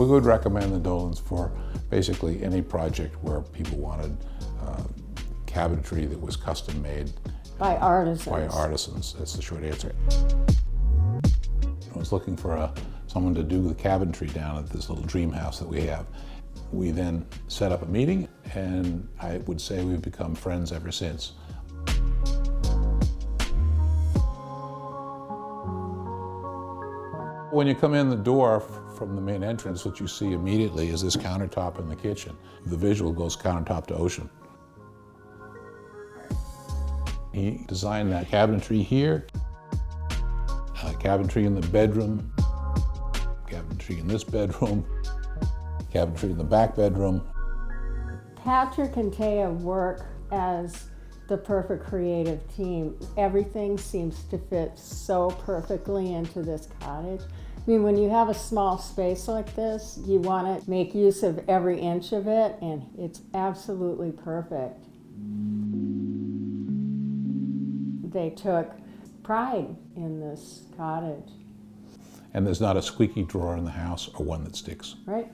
We would recommend the Dolans for basically any project where people wanted cabinetry that was custom made. By artisans. By artisans, that's the short answer. I was looking for someone to do the cabinetry down at this little dream house that we have. We then set up a meeting, and I would say we've become friends ever since. When you come in the door from the main entrance, what you see immediately is this countertop in the kitchen. The visual goes countertop to ocean. He designed that cabinetry here, cabinetry in the bedroom, cabinetry in this bedroom, cabinetry in the back bedroom. Patrick and Taya work as the perfect creative team. Everything seems to fit so perfectly into this cottage. I mean, when you have a small space like this, you want to make use of every inch of it, and it's absolutely perfect. They took pride in this cottage. And there's not a squeaky drawer in the house or one that sticks. Right.